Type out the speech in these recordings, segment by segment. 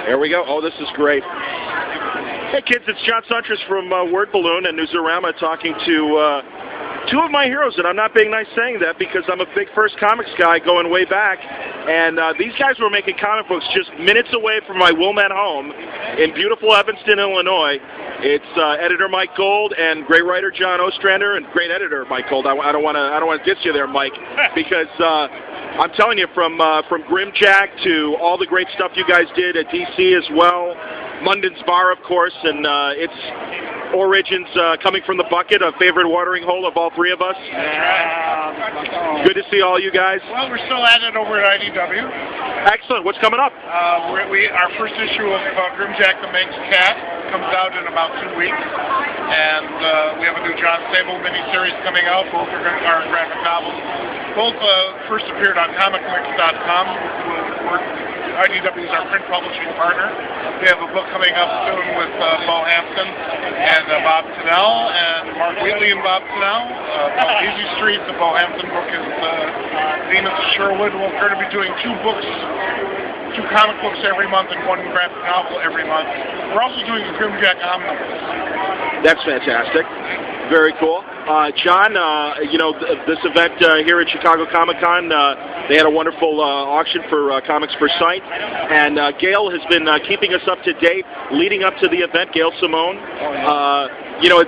There we go. Oh, this is great. Hey, kids, it's John Suntress from Word Balloon and Newsarama talking to two of my heroes, and I'm not being nice saying that because I'm a big First Comics guy going way back, and these guys were making comic books just minutes away from my Wilmette home in beautiful Evanston, Illinois. It's editor Mike Gold and great writer John Ostrander and great editor Mike Gold. I don't want to diss you there, Mike, because I'm telling you, from Grimjack to all the great stuff you guys did at DC as well, Munden's Bar, of course, and its origins coming from the bucket, a favorite watering hole of all three of us. Good to see all you guys. Well, we're still at it over at IDW. Excellent. What's coming up? Our first issue of Grimjack the Manx Cat comes out in about 2 weeks, and we have a new John Sable Mini Series coming out. Both are graphic novels. Both first appeared on comicmix.com. IDW is our print publishing partner. We have a book coming up soon with Bo Hampton and Bob Tennell and Mark Wheatley and Bob Tennell. Easy Street, the Bo Hampton book is Demons of Sherwood. We're going to be doing 2 comic books every month and 1 graphic novel every month. We're also doing a Grimjack omnibus. That's fantastic. Very cool. John, you know, this event here at Chicago Comic-Con, they had a wonderful auction for Comics for Sight, and Gail has been keeping us up to date leading up to the event, Gail Simone. You know,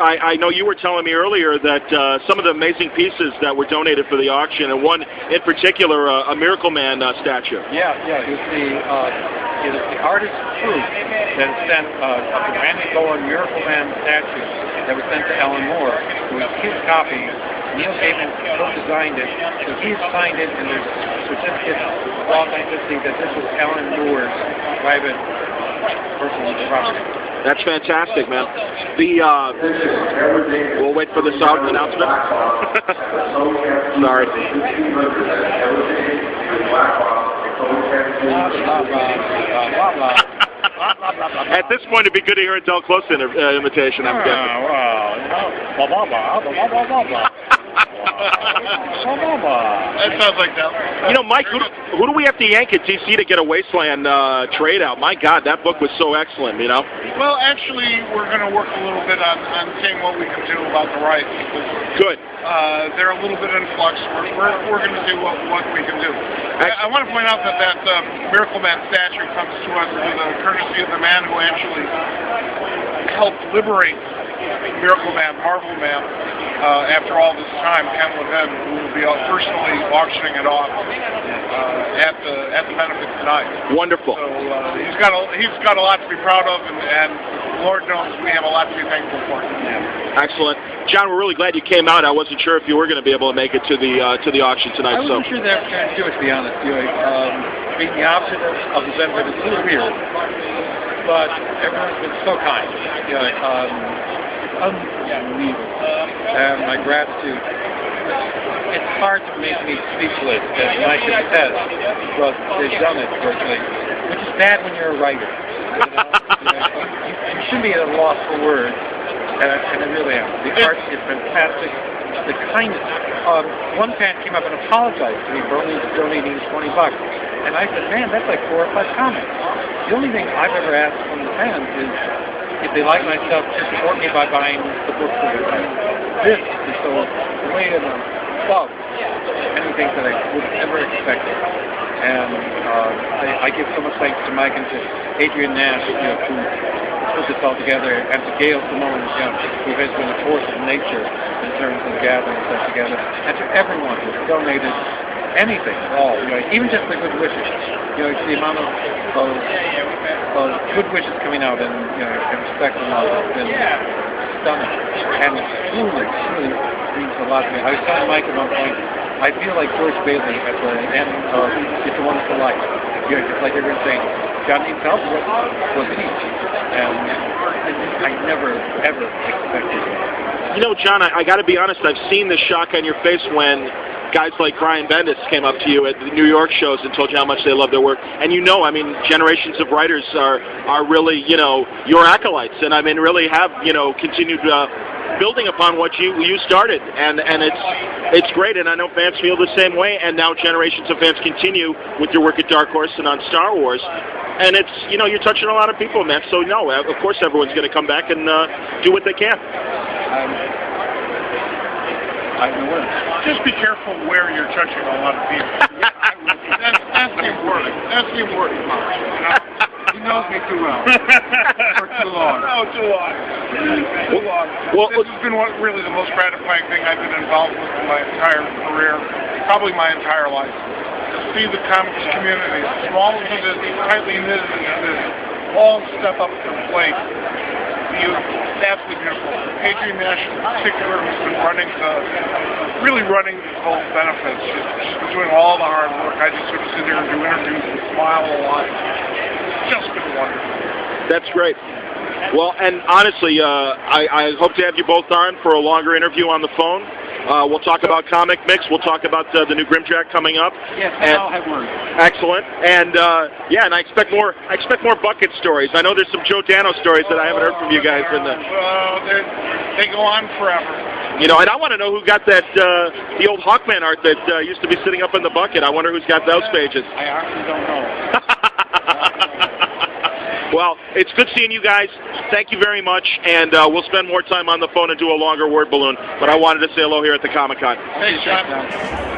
I know you were telling me earlier that some of the amazing pieces that were donated for the auction, and one in particular, a Miracle Man statue. Yeah, it was the artist's proof that sent a granite gold Miracle Man statue that was sent to Alan Moore. It was his copy. Neil Gaiman co-designed it, so he signed it, and there's certificates of authenticity that this was Alan Moore's private personal property. That's fantastic, man. We'll wait for the sound announcement. Sorry. At this point, it'd be good to hear a Del Close imitation, I'm guessing. That sounds like Del. You know, Mike, who do we have to yank at DC to get a Wasteland trade out? My God, that book was so excellent, you know? Well, actually, we're going to work a little bit on seeing what we can do about the rights. Good. They're a little bit in flux. We're going to see what we can do. I want to point out that Miracle Man statue comes to us through the courtesy of the man who actually helped liberate Miracle Man, Marvel Man, after all this time, Ken Levin, who will be personally auctioning it off at the benefit tonight. Wonderful. So he's got a lot to be proud of, and Lord knows we have a lot to be thankful for. Excellent, John. We're really glad you came out. I wasn't sure if you were going to be able to make it to the auction tonight. I wasn't sure that I was going to do it, to be honest. Being the opposite of the benefit is a little weird, but everyone's been so kind. Unbelievable. And my gratitude. It's hard to make me speechless, as Mike has said, but they've done it virtually, which is bad when you're a writer. You shouldn't be at a loss for words, and I really am. The art is fantastic. The kindness. One fan came up and apologized to me for only donating $20, and I said, man, that's like 4 or 5 comics. The only thing I've ever asked from the fans is, if they like my stuff, just support me by buying the books that I write. This is so way above anything that I would ever expect. And I give so much thanks to Mike and to Adrian Nash, who put this all together, and to Gail Simone, who has been a force of nature in terms of gathering stuff together, and to everyone who donated anything at all, even just the good wishes. The amount of good wishes coming out and respect and love has been stunning, and it truly means a lot to me. I was telling Mike at one point, I feel like George Bailey at the end of It's a Wonderful Life. It's like everyone saying, John needs help, what he needs. And I never, ever expected it. You know, John, I got to be honest, I've seen the shock on your face when guys like Brian Bendis came up to you at the New York shows and told you how much they love their work. And I mean, generations of writers are really, your acolytes, and I mean, really have, continued building upon what you started, and it's great, and I know fans feel the same way, and now generations of fans continue with your work at Dark Horse and on Star Wars, and it's, you know, you're touching a lot of people, man. So no, of course everyone's going to come back and do what they can. Just be careful where you're touching a lot of people. That's the important. That's the important part. You know? He knows me too well. For too long. No, too long. Too long. Well, this has been really the most gratifying thing I've been involved with in my entire career, probably my entire life. To see the comics community, small as it is, tightly knit as it is, all step up to the plate. Beautiful. Absolutely beautiful. Adrienne Nash in particular has been really running these whole benefits. She's been doing all the hard work. I just sort of sit here and do interviews and smile a lot. It's just been wonderful. That's great. Well, and honestly, I hope to have you both on for a longer interview on the phone. We'll talk about Comic Mix. We'll talk about the new Grimjack coming up. Yes, and I'll have words. Excellent. And yeah, and I expect more bucket stories. I know there's some Joe Dano stories that I haven't heard from you guys. They go on forever. You know, and I want to know who got that the old Hawkman art that used to be sitting up in the bucket. I wonder who's got those pages. I actually don't know. Well, it's good seeing you guys. Thank you very much, and we'll spend more time on the phone and do a longer word balloon. But I wanted to say hello here at the Comic-Con. Thanks, John.